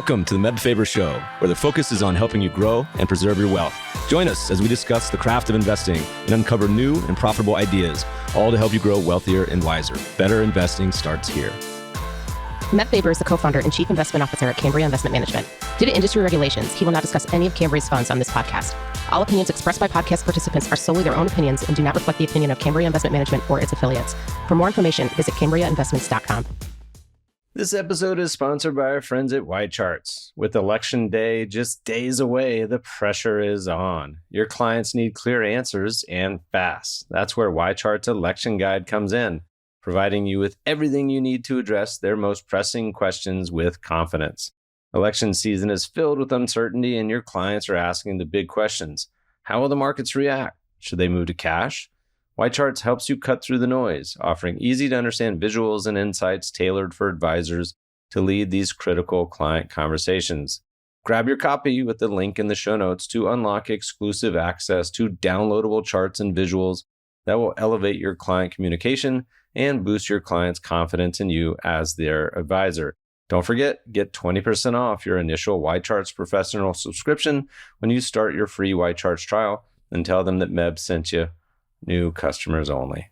Welcome to the Meb Faber Show, where the focus is on helping you grow and preserve your wealth. Join us as we discuss the craft of investing and uncover new and profitable ideas, all to help you grow wealthier and wiser. Better investing starts here. Meb Faber is the co-founder and chief investment officer at Cambria Investment Management. Due to industry regulations, he will not discuss any of Cambria's funds on this podcast. All opinions expressed by podcast participants are solely their own opinions and do not reflect the opinion of Cambria Investment Management or its affiliates. For more information, visit CambriaInvestments.com. This episode is sponsored by our friends at YCharts. With election day just days away, the pressure is on. Your clients need clear answers and fast. That's where YCharts Election Guide comes in, providing you with everything you need to address their most pressing questions with confidence. Election season is filled with uncertainty, and your clients are asking the big questions. How will the markets react? Should they move to cash? YCharts helps you cut through the noise, offering easy-to-understand visuals and insights tailored for advisors to lead these critical client conversations. Grab your copy with the link in the show notes to unlock exclusive access to downloadable charts and visuals that will elevate your client communication and boost your client's confidence in you as their advisor. Don't forget, get 20% off your initial YCharts professional subscription when you start your free YCharts trial, and tell them that Meb sent you. New customers only.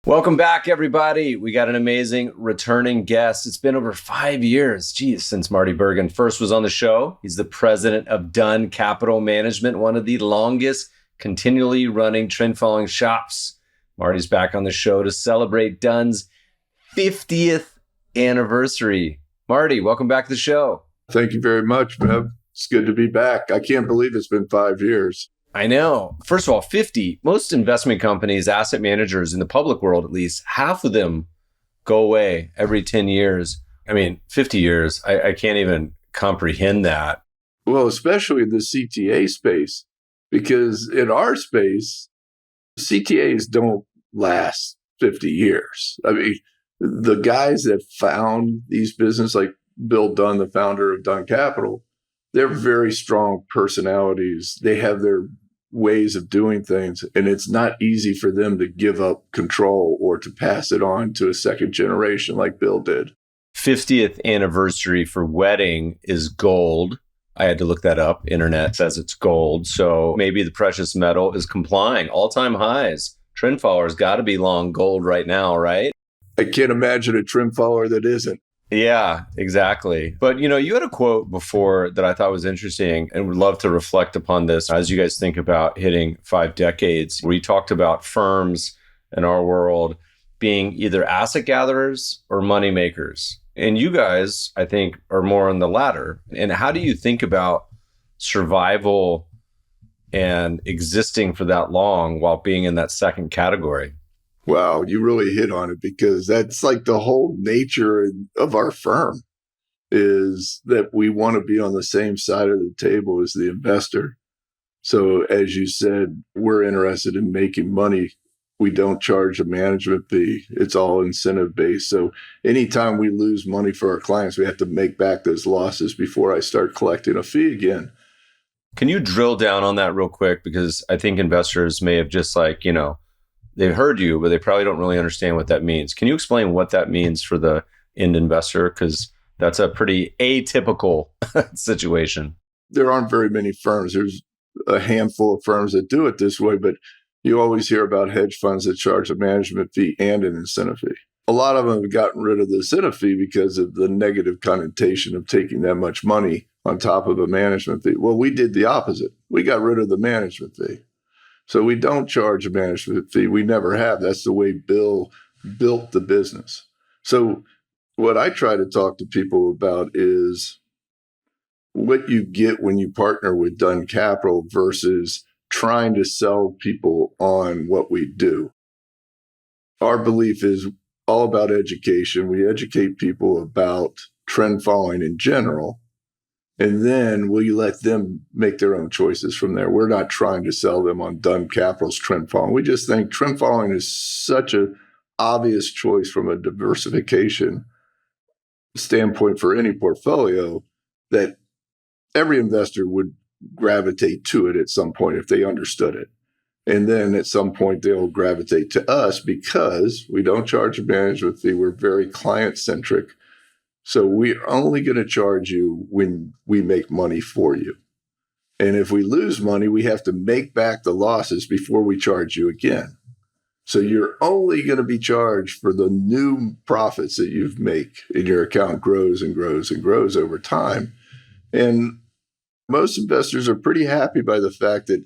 Welcome back, everybody. We got an amazing returning guest. It's been over 5 years, since Marty Bergin first was on the show. He's the president of DUNN Capital Management, one of the longest continually running trend following shops. Marty's back on the show to celebrate DUNN's 50th anniversary. Marty, welcome back to the show. Thank you very much, Meb. It's good to be back. I can't believe it's been 5 years. I know. First of all, 50. Most investment companies, asset managers in the public world, at least, half of them go away every 10 years. I mean, 50 years, I can't even comprehend that. Well, especially in the CTA space, because in our space, CTAs don't last 50 years. I mean, the guys that found these businesses, like Bill Dunn, the founder of DUNN Capital, they're very strong personalities. They have their ways of doing things, and it's not easy for them to give up control or to pass it on to a second generation like Bill did. 50th anniversary for wedding is gold. I had to look that up. Internet says it's gold. So maybe the precious metal is complying. All-time highs. Trend followers got to be long gold right now, right? I can't imagine a trend follower that isn't. Yeah, exactly. But, you had a quote before that I thought was interesting and would love to reflect upon this as you guys think about hitting 5 decades, where you talked about firms in our world being either asset gatherers or money makers. And you guys, I think, are more on the latter. And how do you think about survival and existing for that long while being in that second category? Wow, you really hit on it, because that's like the whole nature of our firm is that we want to be on the same side of the table as the investor. So as you said, we're interested in making money. We don't charge a management fee. It's all incentive based. So anytime we lose money for our clients, we have to make back those losses before I start collecting a fee again. Can you drill down on that real quick? Because I think investors may have just they've heard you, but they probably don't really understand what that means. Can you explain what that means for the end investor? Because that's a pretty atypical situation. There aren't very many firms. There's a handful of firms that do it this way, but you always hear about hedge funds that charge a management fee and an incentive fee. A lot of them have gotten rid of the incentive fee because of the negative connotation of taking that much money on top of a management fee. Well, we did the opposite. We got rid of the management fee. So we don't charge a management fee. We never have. That's the way Bill built the business. So what I try to talk to people about is what you get when you partner with DUNN Capital versus trying to sell people on what we do. Our belief is all about education. We educate people about trend following in general. And then we let them make their own choices from there. We're not trying to sell them on DUNN Capital's trend following. We just think trend following is such an obvious choice from a diversification standpoint for any portfolio that every investor would gravitate to it at some point if they understood it. And then at some point, they'll gravitate to us because we don't charge a management fee. We're very client-centric. So we're only going to charge you when we make money for you. And if we lose money, we have to make back the losses before we charge you again. So you're only going to be charged for the new profits that you make, and your account grows and grows and grows over time. And most investors are pretty happy by the fact that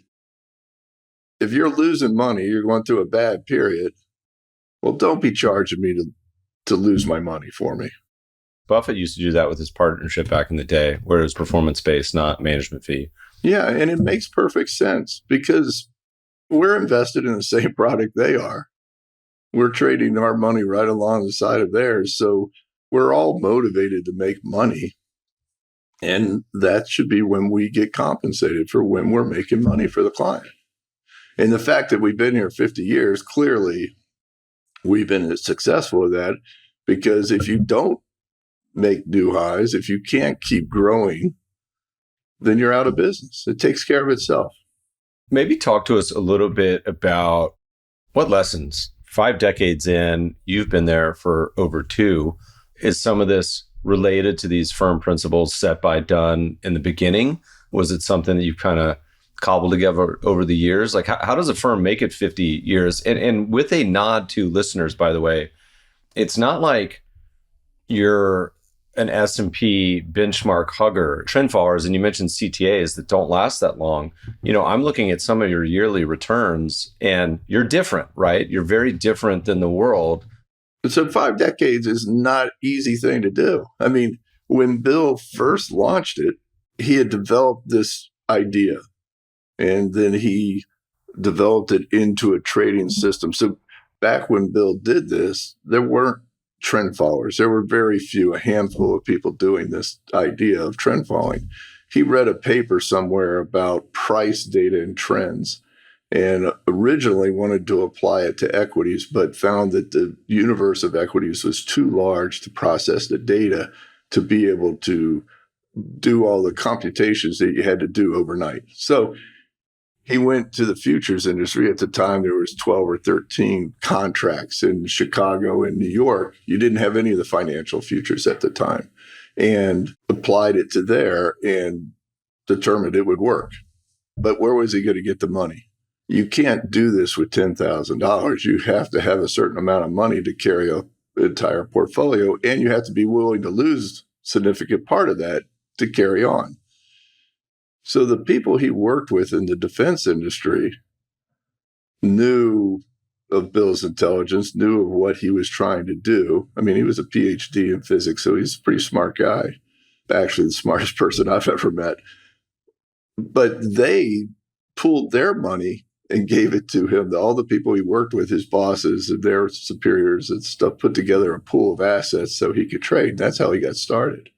if you're losing money, you're going through a bad period, well, don't be charging me to lose my money for me. Buffett used to do that with his partnership back in the day, where it was performance-based, not management fee. Yeah, and it makes perfect sense because we're invested in the same product they are. We're trading our money right along the side of theirs. So we're all motivated to make money. And that should be when we get compensated for when we're making money for the client. And the fact that we've been here 50 years, clearly we've been successful at that, because if you don't make new highs, if you can't keep growing, then you're out of business. It takes care of itself. Maybe talk to us a little bit about what lessons, 5 decades in, you've been there for over 2. Is some of this related to these firm principles set by DUNN in the beginning? Was it something that you've kind of cobbled together over the years? Like, how does a firm make it 50 years? And with a nod to listeners, by the way, it's not like you're an S&P benchmark hugger, trend followers, and you mentioned CTAs that don't last that long. You know, I'm looking at some of your yearly returns, and you're different, right? You're very different than the world. So 5 decades is not an easy thing to do. I mean, when Bill first launched it, he had developed this idea, and then he developed it into a trading system. So back when Bill did this, there weren't trend followers. There were very few, a handful of people doing this idea of trend following. He read a paper somewhere about price data and trends, and originally wanted to apply it to equities, but found that the universe of equities was too large to process the data to be able to do all the computations that you had to do overnight. So he went to the futures industry. At the time, there was 12 or 13 contracts in Chicago and New York. You didn't have any of the financial futures at the time, and applied it to there and determined it would work. But where was he going to get the money? You can't do this with $10,000. You have to have a certain amount of money to carry an entire portfolio, and you have to be willing to lose a significant part of that to carry on. So the people he worked with in the defense industry knew of Bill's intelligence, knew of what he was trying to do. I mean, he was a PhD in physics, so he's a pretty smart guy, actually the smartest person I've ever met. But they pooled their money and gave it to him. All the people he worked with, his bosses and their superiors and stuff, put together a pool of assets so he could trade. That's how he got started.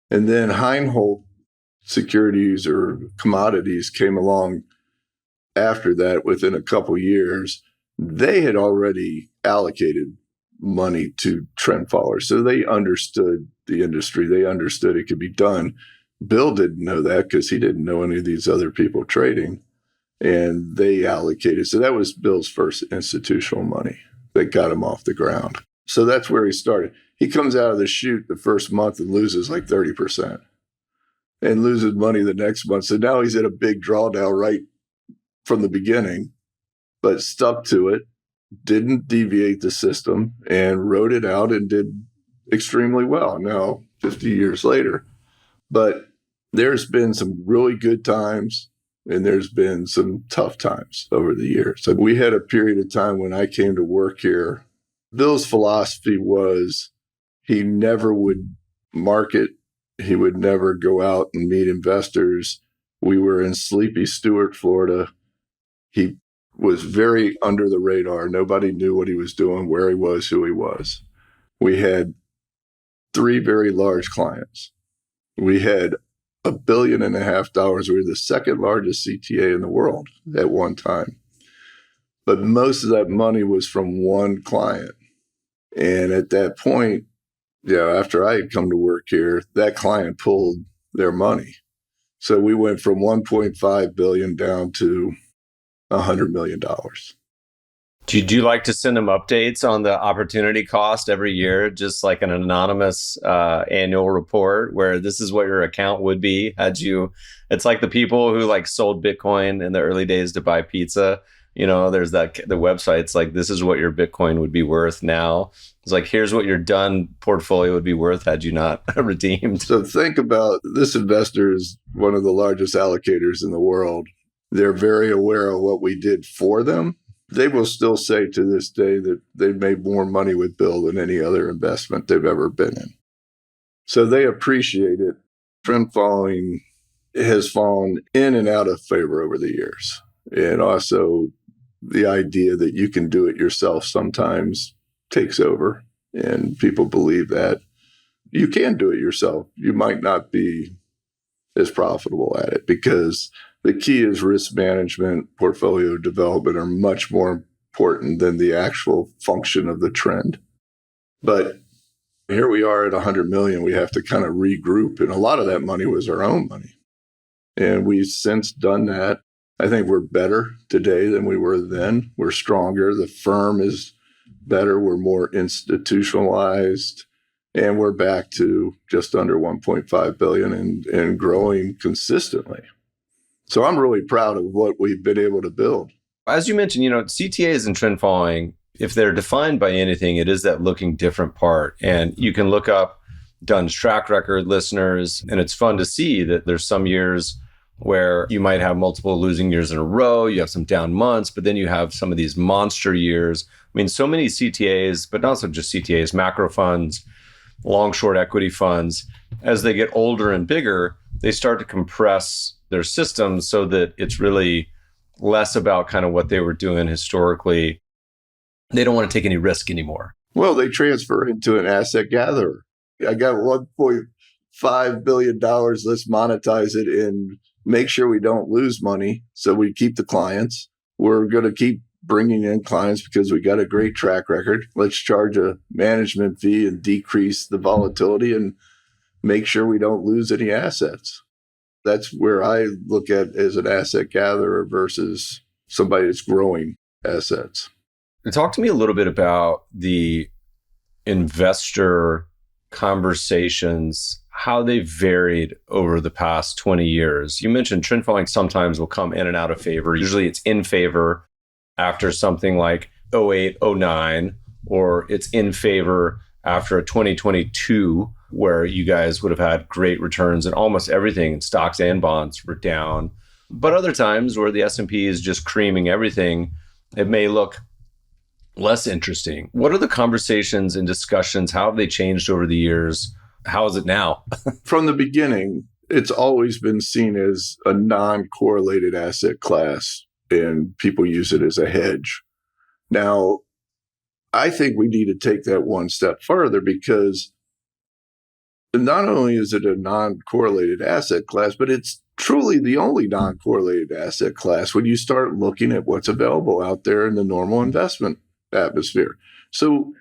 And then Heinhold Securities or Commodities came along after that. Within a couple of years, they had already allocated money to trend followers. So they understood the industry. They understood it could be done. Bill didn't know that because he didn't know any of these other people trading, and they allocated. So that was Bill's first institutional money that got him off the ground. So that's where he started. He comes out of the chute the first month and loses like 30%. And loses money the next month. So now he's at a big drawdown right from the beginning, but stuck to it, didn't deviate the system, and rode it out and did extremely well now, 50 years later. But there's been some really good times, and there's been some tough times over the years. So we had a period of time when I came to work here. Bill's philosophy was he never would market. He would never go out and meet investors. We were in sleepy Stewart, Florida. He was very under the radar. Nobody knew what he was doing, where he was, who he was. We had 3 very large clients. We had $1.5 billion. We were the second largest CTA in the world at one time. But most of that money was from one client. And at that point, after I had come to work here, that client pulled their money. So we went from $1.5 billion down to $100 million. Do you like to send them updates on the opportunity cost every year, just like an anonymous annual report where this is what your account would be had you? It's like the people who like sold Bitcoin in the early days to buy pizza. There's the websites like this is what your Bitcoin would be worth now. It's like here's what your DUNN portfolio would be worth had you not redeemed. So think about this investor is one of the largest allocators in the world. They're very aware of what we did for them. They will still say to this day that they've made more money with Bill than any other investment they've ever been in. So they appreciate it. Trend following has fallen in and out of favor over the years. And also the idea that you can do it yourself sometimes takes over. And people believe that you can do it yourself. You might not be as profitable at it because the key is risk management, portfolio development are much more important than the actual function of the trend. But here we are at 100 million. We have to kind of regroup. And a lot of that money was our own money. And we've since done that. I think we're better today than we were then. We're stronger. The firm is better. We're more institutionalized. And we're back to just under 1.5 billion and growing consistently. So I'm really proud of what we've been able to build. As you mentioned, CTAs and trend following, if they're defined by anything, it is that looking different part. And you can look up DUNN's track record, listeners, and it's fun to see that there's some years where you might have multiple losing years in a row, you have some down months, but then you have some of these monster years. I mean, so many CTAs, but not so just CTAs, macro funds, long short equity funds, as they get older and bigger, they start to compress their systems so that it's really less about kind of what they were doing historically. They don't want to take any risk anymore. Well, they transfer into an asset gatherer. I got $1.5 billion. Let's monetize it and make sure we don't lose money. So we keep the clients. We're going to keep bringing in clients because we got a great track record. Let's charge a management fee and decrease the volatility and make sure we don't lose any assets. That's where I look at as an asset gatherer versus somebody that's growing assets. Talk to me a little bit about the investor conversations, how they've varied over the past 20 years. You mentioned trend following sometimes will come in and out of favor. Usually it's in favor after something like 08, 09, or it's in favor after a 2022 where you guys would have had great returns and almost everything in stocks and bonds were down. But other times where the S&P is just creaming everything, it may look less interesting. What are the conversations and discussions? How have they changed over the years? How is it now? From the beginning, it's always been seen as a non-correlated asset class, and people use it as a hedge. Now, I think we need to take that one step further because not only is it a non-correlated asset class, but it's truly the only non-correlated asset class when you start looking at what's available out there in the normal investment atmosphere. So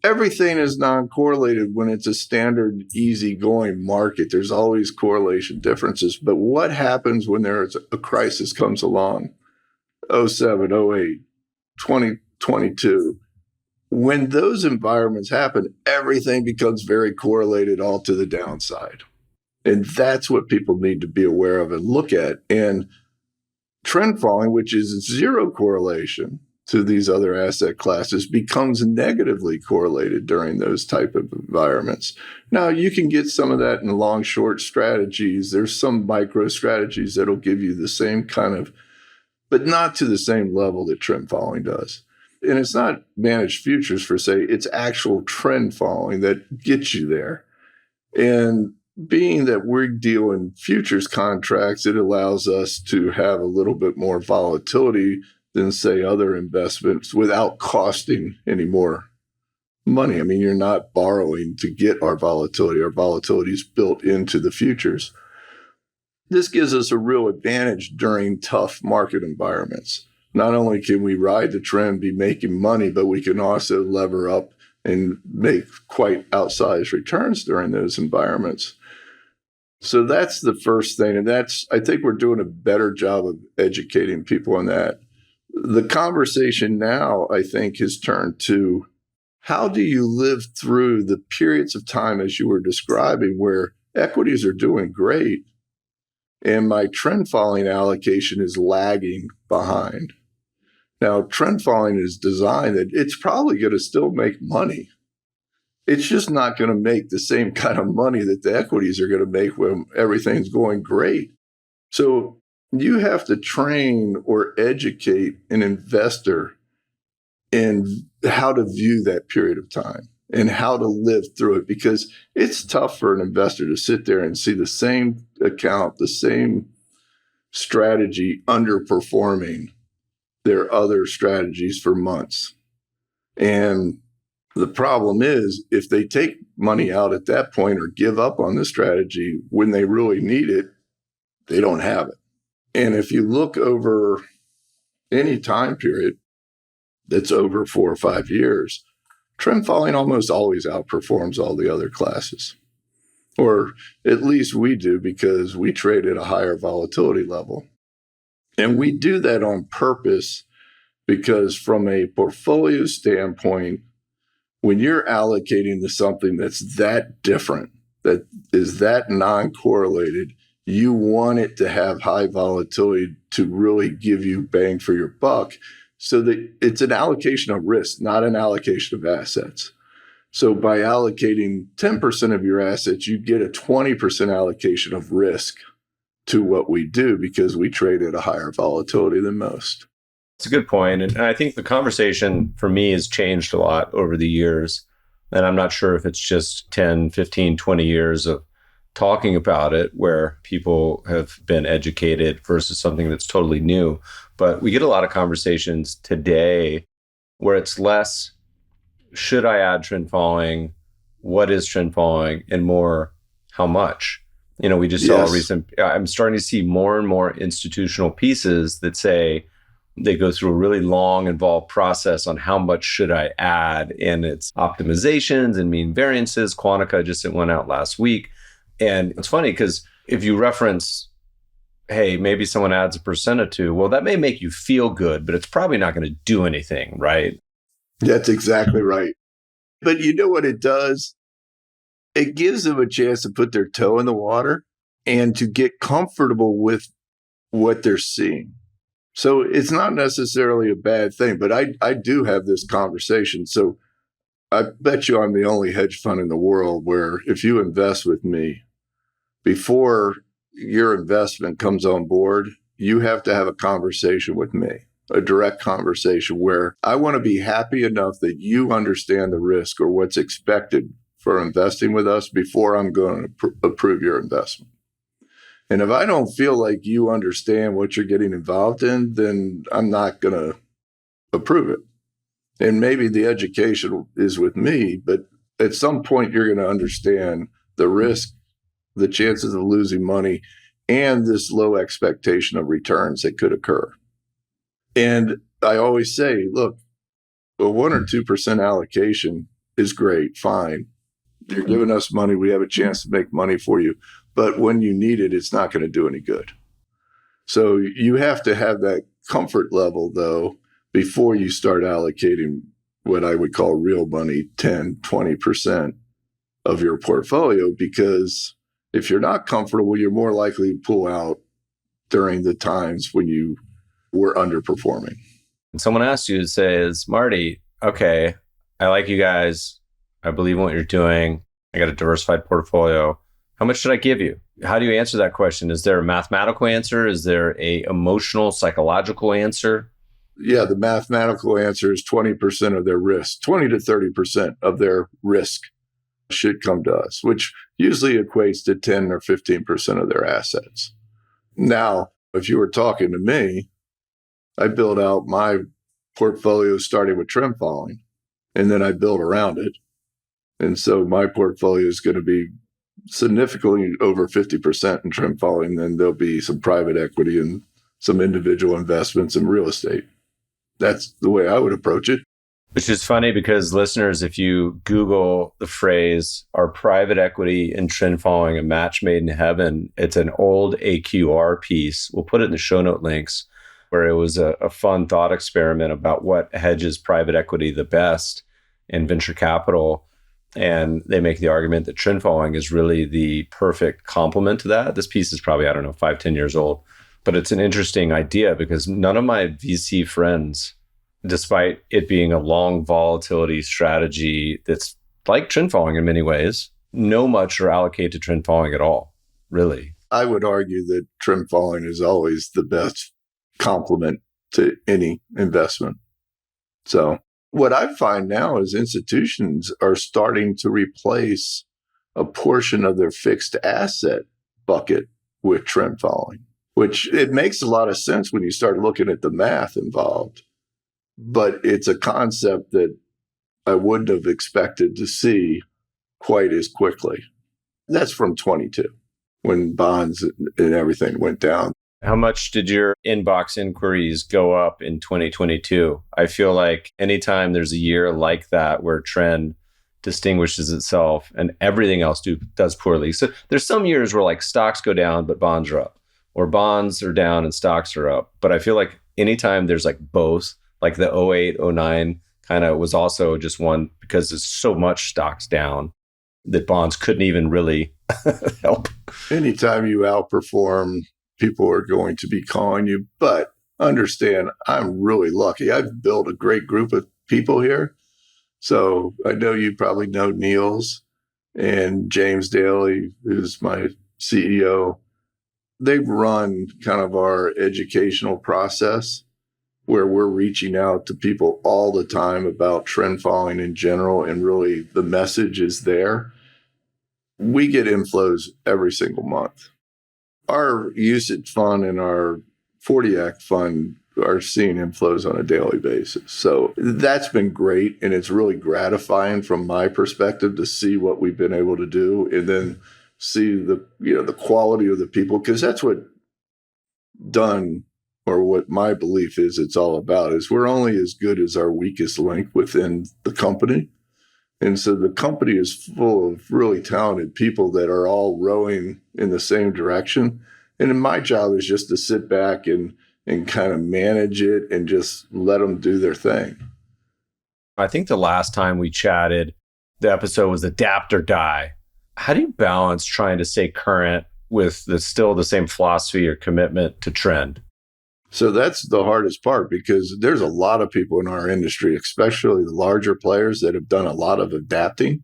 everything is non-correlated when it's a standard, easygoing market. There's always correlation differences. But what happens when there's a crisis comes along? 07, 08, 2022. When those environments happen, everything becomes very correlated all to the downside. And that's what people need to be aware of and look at. And trend following, which is zero correlation to these other asset classes, becomes negatively correlated during those type of environments. Now, you can get some of that in long short strategies. There's some micro strategies that'll give you the same kind of, but not to the same level that trend following does. And it's not managed futures per se, it's actual trend following that gets you there. And being that we're dealing futures contracts, it allows us to have a little bit more volatility than, say, other investments without costing any more money. I mean, you're not borrowing to get our volatility. Our volatility is built into the futures. This gives us a real advantage during tough market environments. Not only can we ride the trend, be making money, but we can also lever up and make quite outsized returns during those environments. So that's the first thing. And I think we're doing a better job of educating people on that. The conversation now, I think, has turned to how do you live through the periods of time, as you were describing, where equities are doing great and my trend following allocation is lagging behind. Now, trend following is designed that it's probably going to still make money. It's just not going to make the same kind of money that the equities are going to make when everything's going great. So you have to train or educate an investor in how to view that period of time and how to live through it, because it's tough for an investor to sit there and see the same account, the same strategy underperforming their other strategies for months. And the problem is, if they take money out at that point or give up on the strategy when they really need it, they don't have it. And if you look over any time period that's over 4 or 5 years, trend following almost always outperforms all the other classes. Or at least we do, because we trade at a higher volatility level. And we do that on purpose because from a portfolio standpoint, when you're allocating to something that's that different, that is that non-correlated, you want it to have high volatility to really give you bang for your buck, so that it's an allocation of risk, not an allocation of assets. So by allocating 10% of your assets, you get a 20% allocation of risk to what we do, because we trade at a higher volatility than most. It's a good point. And I think the conversation for me has changed a lot over the years. And I'm not sure if it's just 10, 15, 20 years of talking about it where people have been educated versus something that's totally new. But we get a lot of conversations today where it's less, should I add trend following? What is trend following? And more, how much? You know, we just saw a recent, I'm starting to see more and more institutional pieces that say they go through a really long, involved process on how much should I add, and it's optimizations and mean variances. Quantica just went out last week. And it's funny because if you reference, hey, maybe someone adds 1% or 2%, well, that may make you feel good, but it's probably not going to do anything, right? That's exactly right. But you know what it does? It gives them a chance to put their toe in the water and to get comfortable with what they're seeing. So it's not necessarily a bad thing, but I do have this conversation. So I bet you I'm the only hedge fund in the world where if you invest with me, before your investment comes on board, you have to have a conversation with me, a direct conversation where I want to be happy enough that you understand the risk or what's expected for investing with us before I'm going to approve your investment. And if I don't feel like you understand what you're getting involved in, then I'm not going to approve it. And maybe the education is with me, but at some point you're going to understand the risk, the chances of losing money, and this low expectation of returns that could occur. And I always say, look, a 1 or 2% allocation is great, fine. You're giving us money. We have a chance to make money for you. But when you need it, it's not going to do any good. So you have to have that comfort level, though, before you start allocating what I would call real money, 10, 20% of your portfolio, because if you're not comfortable, you're more likely to pull out during the times when you were underperforming. And someone asked you to say is, Marty, okay, I like you guys. I believe in what you're doing. I got a diversified portfolio. How much should I give you? How do you answer that question? Is there a mathematical answer? Is there a emotional, psychological answer? Yeah, the mathematical answer is 20% of their risk, 20 to 30% of their risk should come to us, which usually equates to 10 or 15% of their assets. Now, if you were talking to me, I build out my portfolio starting with trend following, and then I build around it. And so my portfolio is going to be significantly over 50% in trend following. Then there'll be some private equity and some individual investments in real estate. That's the way I would approach it. Which is funny because listeners, if you Google the phrase, are private equity and trend following a match made in heaven? It's an old AQR piece. We'll put it in the show note links where it was a fun thought experiment about what hedges private equity the best in venture capital. And they make the argument that trend following is really the perfect complement to that. This piece is probably, 5-10 years old, but it's an interesting idea because none of my VC friends, despite it being a long volatility strategy that's like trend following in many ways, know much or allocate to trend following at all, really. I would argue that trend following is always the best complement to any investment. So what I find now is institutions are starting to replace a portion of their fixed asset bucket with trend following, which it makes a lot of sense when you start looking at the math involved. But it's a concept that I wouldn't have expected to see quite as quickly. That's from 22, when bonds and everything went down. How much did your inbox inquiries go up in 2022? I feel like anytime there's a year like that where trend distinguishes itself and everything else does poorly. So there's some years where like stocks go down, but bonds are up, or bonds are down and stocks are up. But I feel like anytime there's like both, like the 08, 09 kind of was also just one because there's so much stocks down that bonds couldn't even really help. Anytime you outperform, people are going to be calling you. But understand, I'm really lucky. I've built a great group of people here. So I know you probably know Niels and James Daly, who's my CEO. They've run kind of our educational process where we're reaching out to people all the time about trend following in general. And really the message is there. We get inflows every single month. Our usage fund and our 40 Act fund are seeing inflows on a daily basis. So that's been great. And it's really gratifying from my perspective to see what we've been able to do and then see the quality of the people, because that's what DUNN, or what my belief is it's all about, is we're only as good as our weakest link within the company. And so the company is full of really talented people that are all rowing in the same direction. And my job is just to sit back and kind of manage it and just let them do their thing. I think the last time we chatted, the episode was Adapt or Die. How do you balance trying to stay current with still the same philosophy or commitment to trend? So that's the hardest part, because there's a lot of people in our industry, especially the larger players, that have done a lot of adapting.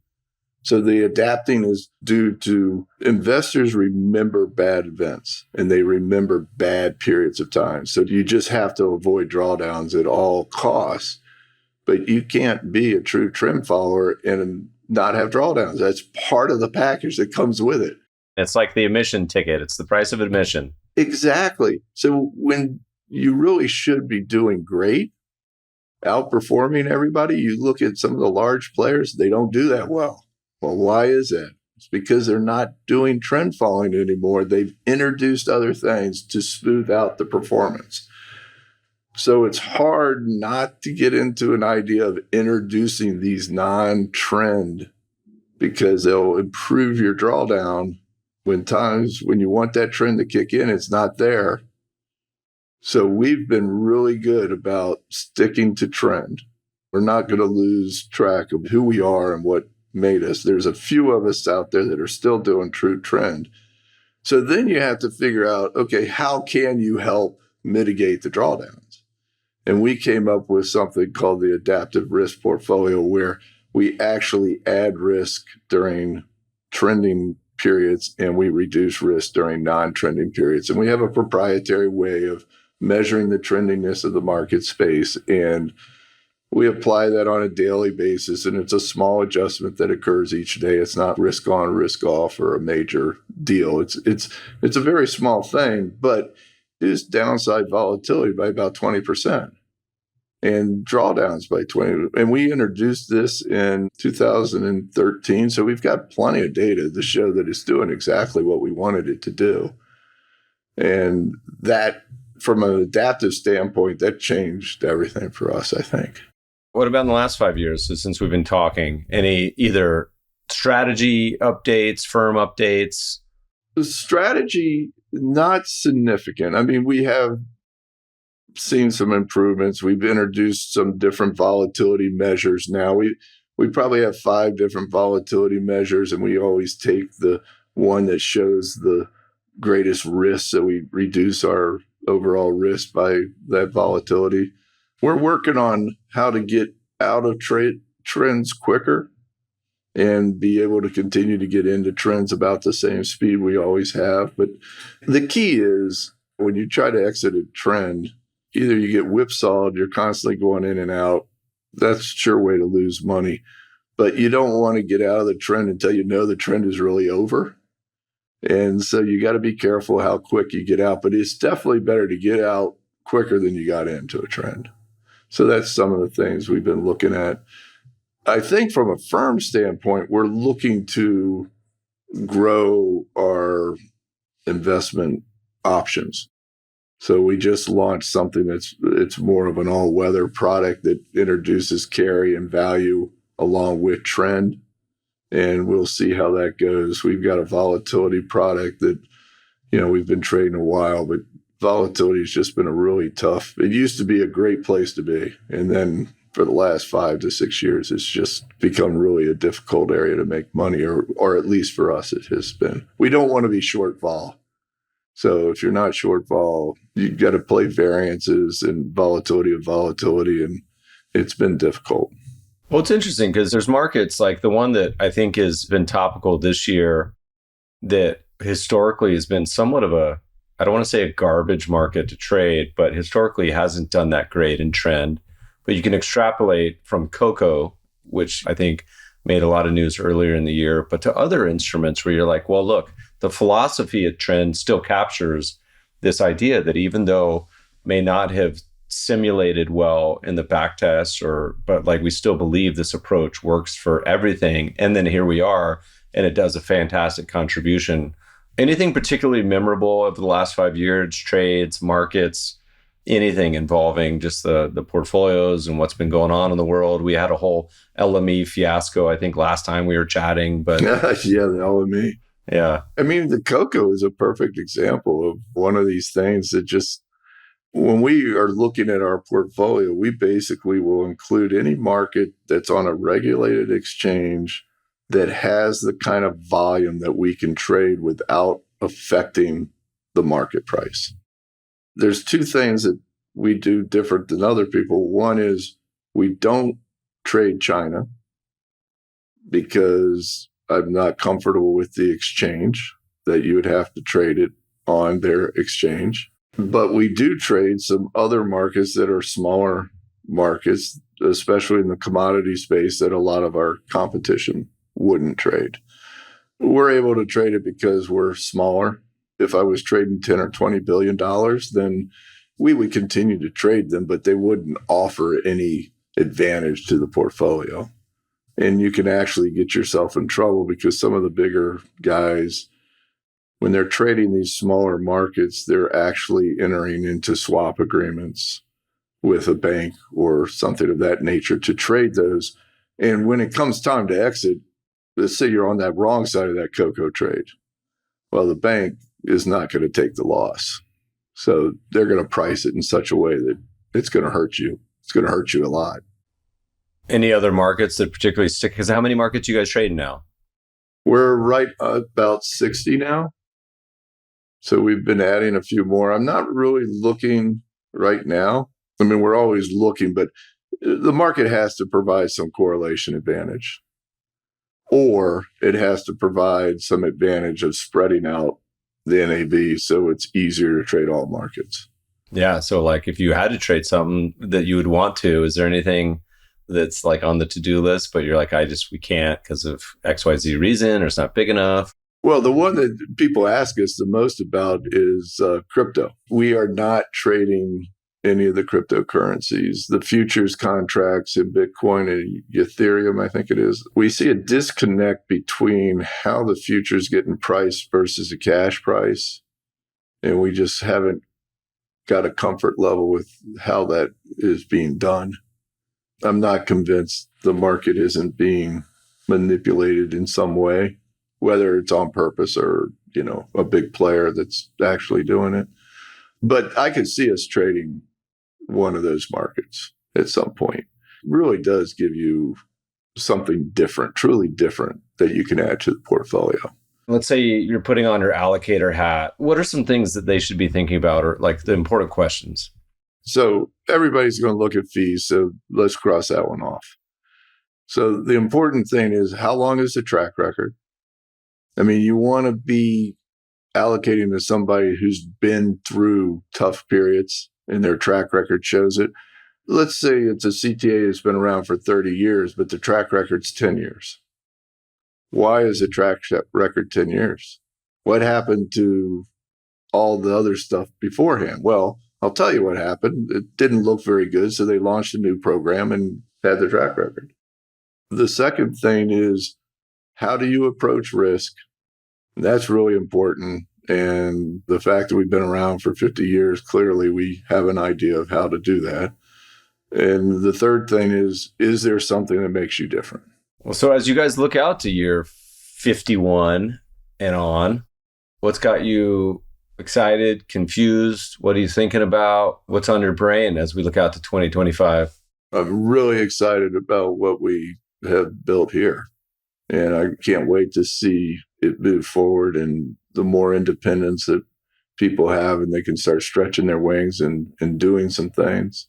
So the adapting is due to investors remember bad events and they remember bad periods of time. So you just have to avoid drawdowns at all costs. But you can't be a true trend follower and not have drawdowns. That's part of the package that comes with it. It's like the admission ticket. It's the price of admission. Exactly. So when you really should be doing great, outperforming everybody, you look at some of the large players, they don't do that well. Well, why is that? It's because they're not doing trend following anymore. They've introduced other things to smooth out the performance. So it's hard not to get into an idea of introducing these non-trend, because they'll improve your drawdown when you want that trend to kick in, it's not there. So we've been really good about sticking to trend. We're not going to lose track of who we are and what made us. There's a few of us out there that are still doing true trend. So then you have to figure out, okay, how can you help mitigate the drawdowns? And we came up with something called the adaptive risk portfolio, where we actually add risk during trending periods and we reduce risk during non-trending periods. And we have a proprietary way of measuring the trendiness of the market space. And we apply that on a daily basis. And it's a small adjustment that occurs each day. It's not risk on, risk off, or a major deal. It's a very small thing, but it is downside volatility by about 20% and drawdowns by 20. And we introduced this in 2013. So we've got plenty of data to show that it's doing exactly what we wanted it to do. And that, from an adaptive standpoint, that changed everything for us, I think. What about in the last 5 years? So since we've been talking, any either strategy updates, firm updates? The strategy, not significant. I mean, we have seen some improvements. We've introduced some different volatility measures now. We probably have 5 different volatility measures, and we always take the one that shows the greatest risk, so we reduce our overall risk by that volatility. We're working on how to get out of trends quicker and be able to continue to get into trends about the same speed we always have. But the key is when you try to exit a trend, either you get whipsawed, you're constantly going in and out. That's a sure way to lose money. But you don't want to get out of the trend until you know the trend is really over. And so you got to be careful how quick you get out. But it's definitely better to get out quicker than you got into a trend. So that's some of the things we've been looking at. I think from a firm standpoint, we're looking to grow our investment options. So we just launched something it's more of an all-weather product that introduces carry and value along with trend. And we'll see how that goes. We've got a volatility product that, we've been trading a while, but volatility has just been a really tough. It used to be a great place to be. And then for the last 5 to 6 years, it's just become really a difficult area to make money, or at least for us, it has been. We don't want to be short vol. So if you're not short vol, you got to play variances and volatility of volatility, and it's been difficult. Well, it's interesting because there's markets like the one that I think has been topical this year that historically has been somewhat of a, I don't want to say a garbage market to trade, but historically hasn't done that great in trend. But you can extrapolate from cocoa, which I think made a lot of news earlier in the year, but to other instruments where you're like, well, look, the philosophy of trend still captures this idea that even though may not have simulated well in the back tests, but like we still believe this approach works for everything. And then here we are, and it does a fantastic contribution. Anything particularly memorable over the last 5 years, trades, markets, anything involving just the portfolios and what's been going on in the world? We had a whole LME fiasco, I think, last time we were chatting, but yeah, the LME. Yeah. I mean, the cocoa is a perfect example of one of these things that just, when we are looking at our portfolio, we basically will include any market that's on a regulated exchange that has the kind of volume that we can trade without affecting the market price. There's 2 things that we do different than other people. One is we don't trade China because I'm not comfortable with the exchange that you would have to trade it on their exchange. But we do trade some other markets that are smaller markets, especially in the commodity space, that a lot of our competition wouldn't trade. We're able to trade it because we're smaller. If I was trading $10 or $20 billion, then we would continue to trade them, but they wouldn't offer any advantage to the portfolio. And you can actually get yourself in trouble because some of the bigger guys, when they're trading these smaller markets, they're actually entering into swap agreements with a bank or something of that nature to trade those. And when it comes time to exit, let's say you're on that wrong side of that cocoa trade. Well, the bank is not going to take the loss. So they're going to price it in such a way that it's going to hurt you. It's going to hurt you a lot. Any other markets that particularly stick? Because how many markets you guys trading now? We're right about 60 now. So we've been adding a few more. I'm not really looking right now. I mean, we're always looking, but the market has to provide some correlation advantage, or it has to provide some advantage of spreading out the NAV so it's easier to trade all markets. Yeah. So like if you had to trade something that you would want to, is there anything that's like on the to-do list, but you're like, we can't because of XYZ reason, or it's not big enough? Well, the one that people ask us the most about is crypto. We are not trading any of the cryptocurrencies, the futures contracts in Bitcoin and Ethereum, I think it is. We see a disconnect between how the futures getting priced versus the cash price. And we just haven't got a comfort level with how that is being done. I'm not convinced the market isn't being manipulated in some way, whether it's on purpose or, a big player that's actually doing it. But I could see us trading one of those markets at some point. It really does give you something different, truly different, that you can add to the portfolio. Let's say you're putting on your allocator hat. What are some things that they should be thinking about, or like the important questions? So everybody's going to look at fees. So let's cross that one off. So the important thing is, how long is the track record? I mean, you want to be allocating to somebody who's been through tough periods and their track record shows it. Let's say it's a CTA that's been around for 30 years, but the track record's 10 years. Why is the track record 10 years? What happened to all the other stuff beforehand? Well, I'll tell you what happened. It didn't look very good, so they launched a new program and had the track record. The second thing is, how do you approach risk? That's really important. And the fact that we've been around for 50 years, clearly we have an idea of how to do that. And the third thing is there something that makes you different? Well, so as you guys look out to year 51 and on, what's got you excited, confused? What are you thinking about? What's on your brain as we look out to 2025? I'm really excited about what we have built here. And I can't wait to see it move forward, and the more independence that people have, and they can start stretching their wings and doing some things.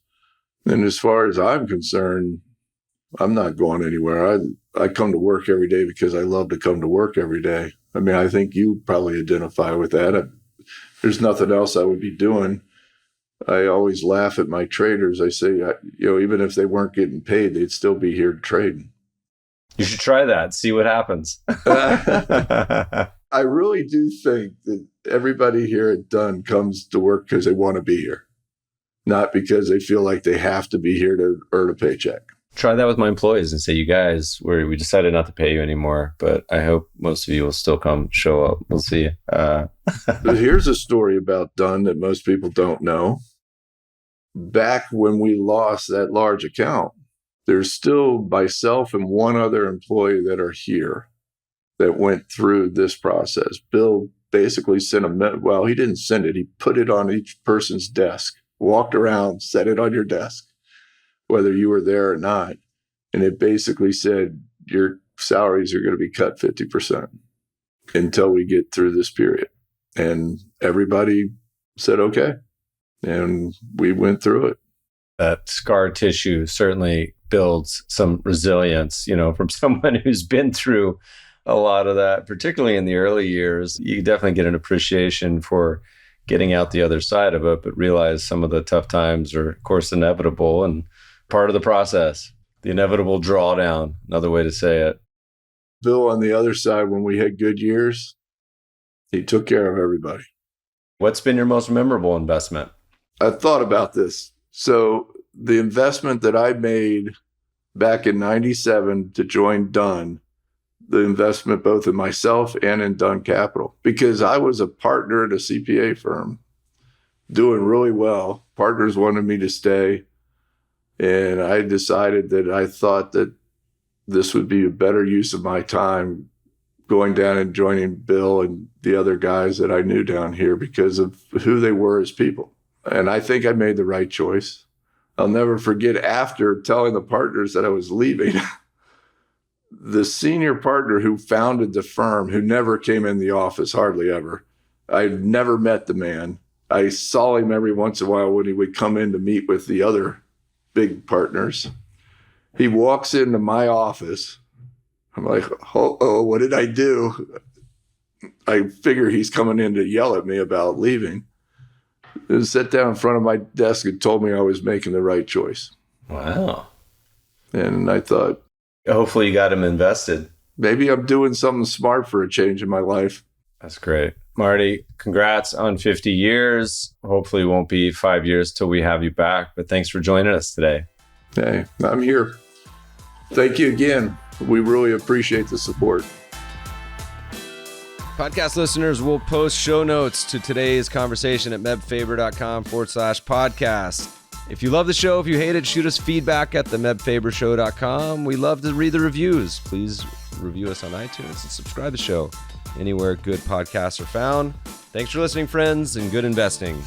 And as far as I'm concerned, I'm not going anywhere. I come to work every day because I love to come to work every day. I mean, I think you probably identify with that. There's nothing else I would be doing. I always laugh at my traders. I say, even if they weren't getting paid, they'd still be here to trade. You should try that. See what happens. I really do think that everybody here at DUNN comes to work because they want to be here, not because they feel like they have to be here to earn a paycheck. Try that with my employees and say, you guys, we decided not to pay you anymore, but I hope most of you will still come show up. We'll see. But here's a story about DUNN that most people don't know. Back when we lost that large account, there's still myself and one other employee that are here that went through this process. Bill basically sent he didn't send it. He put it on each person's desk, walked around, set it on your desk, whether you were there or not. And it basically said, your salaries are going to be cut 50% until we get through this period. And everybody said, okay. And we went through it. That scar tissue certainly builds some resilience, from someone who's been through a lot of that, particularly in the early years. You definitely get an appreciation for getting out the other side of it, but realize some of the tough times are, of course, inevitable and part of the process. The inevitable drawdown, another way to say it. Bill, on the other side, when we had good years, he took care of everybody. What's been your most memorable investment? I thought about this. So the investment that I made back in 97 to join DUNN, the investment both in myself and in DUNN Capital, because I was a partner at a CPA firm doing really well. Partners wanted me to stay. And I decided that I thought that this would be a better use of my time going down and joining Bill and the other guys that I knew down here because of who they were as people. And I think I made the right choice. I'll never forget, after telling the partners that I was leaving, the senior partner who founded the firm, who never came in the office, hardly ever. I'd never met the man. I saw him every once in a while when he would come in to meet with the other big partners. He walks into my office. I'm like, oh, what did I do? I figure he's coming in to yell at me about leaving. And sat down in front of my desk and told me I was making the right choice. Wow. And I thought, hopefully you got him invested. Maybe I'm doing something smart for a change in my life. That's great. Marty, congrats on 50 years. Hopefully it won't be 5 years till we have you back, but thanks for joining us today. Hey, I'm here. Thank you again. We really appreciate the support. Podcast listeners will post show notes to today's conversation at mebfaber.com/podcast. If you love the show, if you hate it, shoot us feedback at themebfabershow.com. We love to read the reviews. Please review us on iTunes and subscribe to the show anywhere good podcasts are found. Thanks for listening, friends, and good investing.